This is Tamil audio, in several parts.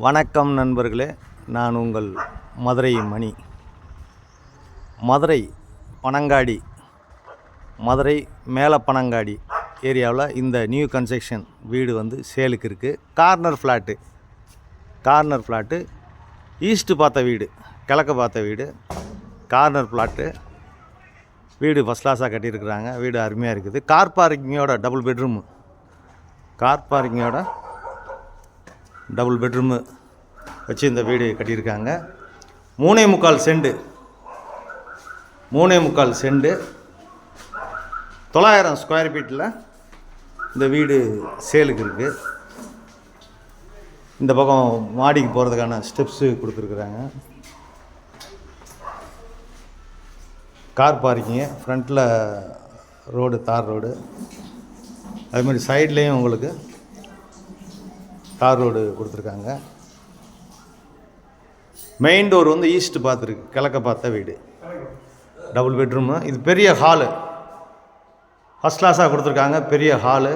வணக்கம் நண்பர்களே, நான் உங்கள் மதுரை மணி. மதுரை பனங்காடி, மதுரை மேலே பனங்காடி ஏரியாவில் இந்த நியூ கன்ஸ்ட்ரக்ஷன் வீடு வந்து சேலுக்கு இருக்குது. கார்னர் ஃப்ளாட்டு ஈஸ்ட்டு பார்த்த வீடு, கிழக்கு பார்த்த வீடு, கார்னர் ஃப்ளாட்டு. வீடு ஃபஸ்ட் கிளாஸாக கட்டியிருக்கிறாங்க. வீடு அருமையாக இருக்குது. கார் பார்க்கிங்கோட டபுள் பெட்ரூமு வச்சு இந்த வீடு கட்டியிருக்காங்க. 3.25 செண்டு 900 ஸ்கொயர் ஃபீட்டில் இந்த வீடு சேலுக்கு இருக்குது. இந்த பக்கம் மாடிக்கு போகிறதுக்கான ஸ்டெப்ஸு கொடுத்துருக்குறாங்க. கார் பார்க்கிங்கு, ஃப்ரண்ட்டில் ரோடு, தார் ரோடு, அது மாதிரி சைட்லேயும் உங்களுக்கு தார் ரோடு கொடுத்துருக்காங்க. மெயின் டோர் வந்து ஈஸ்ட் பார்த்துருக்கு, கிழக்க பார்த்த வீடு, டபுள் பெட்ரூமு. இது பெரிய ஹாலு, ஃபஸ்ட் கிளாஸாக கொடுத்துருக்காங்க. பெரிய ஹாலு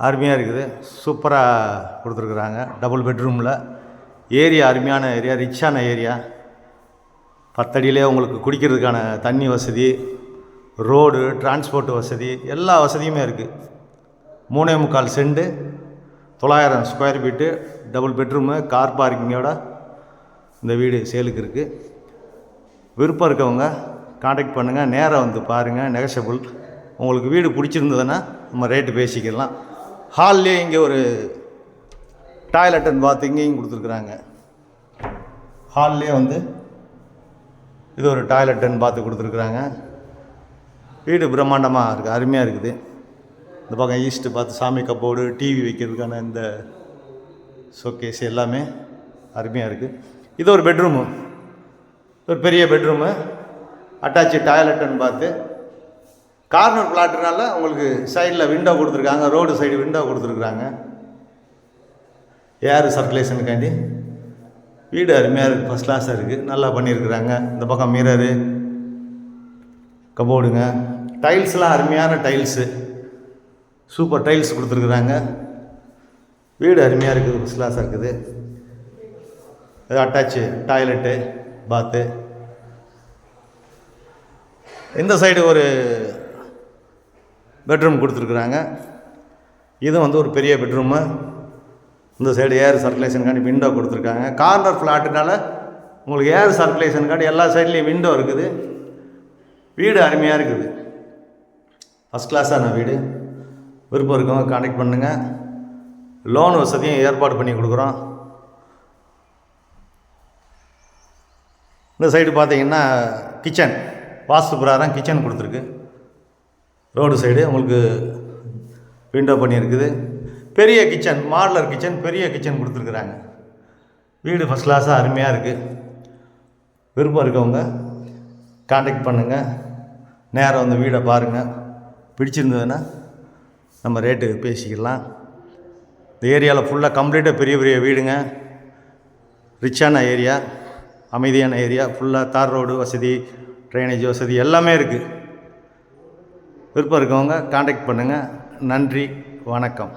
அருமையாக இருக்குது, சூப்பராக கொடுத்துருக்குறாங்க. டபுள் பெட்ரூமில் ஏரியா அருமையான ஏரியா, ரிச்சான ஏரியா. 10 அடியிலே உங்களுக்கு குடிக்கிறதுக்கான தண்ணி வசதி, ரோடு, டிரான்ஸ்போர்ட் வசதி, எல்லா வசதியுமே இருக்குது. 3.25 cent 900 square feet double bedroom, car பார்க்கிங்கோட இந்த வீடு சேலுக்கு இருக்குது. விருப்பம் இருக்கவங்க காண்டாக்ட் பண்ணுங்கள், நேராக வந்து பாருங்கள். நெகஷபிள். உங்களுக்கு வீடு பிடிச்சிருந்ததுன்னா நம்ம ரேட்டு பேசிக்கலாம். ஹால்லேயே இங்கே ஒரு டாய்லெட் அண்ட் பாத் இங்கேயும் கொடுத்துருக்குறாங்க. ஹால்லேயே வந்து இது ஒரு டாய்லெட் அண்ட் பாத்து கொடுத்துருக்குறாங்க. வீடு பிரம்மாண்டமாக இருக்குது, அருமையாக இருக்குது. இந்த பக்கம் ஈஸ்ட்டு பார்த்து சாமி கப்போர்டு, டிவி வைக்கிறதுக்கான இந்த ஷோகேஸ் எல்லாமே அருமையாக இருக்குது. இது ஒரு பெட்ரூமு, ஒரு பெரிய பெட்ரூமு, அட்டாச்சு டாய்லெட் அண்ட் பாத்து. கார்னர் பிளாட்டுனால உங்களுக்கு சைடில் விண்டோ கொடுத்துருக்காங்க, ரோடு சைடு விண்டோ கொடுத்துருக்குறாங்க. ஏர் சர்க்குலேஷனுக்காண்டி வீடு அருமையாக இருக்குது, ஃபஸ்ட் கிளாஸாக இருக்குது, நல்லா பண்ணியிருக்கிறாங்க. இந்த பக்கம் மிரரு, கபோர்டுங்க, டைல்ஸ்லாம் அருமையான டைல்ஸு, சூப்பர் டைல்ஸ் கொடுத்துருக்குறாங்க. வீடு அருமையாக இருக்குது, ஃபஸ்ட் கிளாஸாக இருக்குது. இது அட்டாச்சு டாய்லெட்டு, பாத்து. இந்த சைடு ஒரு பெட்ரூம் கொடுத்துருக்குறாங்க. இது வந்து ஒரு பெரிய பெட்ரூமு. இந்த சைடு ஏர் சர்க்குலேஷனுக்காண்டி விண்டோ கொடுத்துருக்காங்க. கார்னர் ஃப்ளாட்டுனால உங்களுக்கு ஏர் சர்க்குலேஷனுக்காண்டி எல்லா சைட்லேயும் விண்டோ இருக்குது. வீடு அருமையாக இருக்குது, ஃபஸ்ட் கிளாஸான வீடு. விருப்பம் இருக்கவங்க காண்டாக்ட் பண்ணுங்கள். லோன் வசதியும் ஏற்பாடு பண்ணி கொடுக்குறோம். இந்த சைடு பார்த்தீங்கன்னா கிச்சன், வாஸ்து பிரகாரம் கிச்சன் கொடுத்துருக்கு. ரோடு சைடு உங்களுக்கு விண்டோ பண்ணியிருக்குது. பெரிய கிச்சன், மாடலர் கிச்சன், பெரிய கிச்சன் கொடுத்துருக்குறாங்க. வீடு ஃபஸ்ட் கிளாஸாக அருமையாக இருக்குது. விருப்பம் இருக்கவங்க காண்டாக்ட் பண்ணுங்கள், நேராக வந்து வீடை பாருங்கள். பிடிச்சிருந்ததுன்னா நம்ம ரேட்டு பேசிக்கலாம். இந்த ஏரியாவில் ஃபுல்லாக கம்ப்ளீட்டாக பெரிய பெரிய வீடுங்க, ரிச்சான ஏரியா, அமைதியான ஏரியா. ஃபுல்லாக தார் ரோடு வசதி, ட்ரைனேஜ் வசதி எல்லாமே இருக்குது. விருப்பம் இருக்கவங்க காண்டாக்ட் பண்ணுங்கள். நன்றி, வணக்கம்.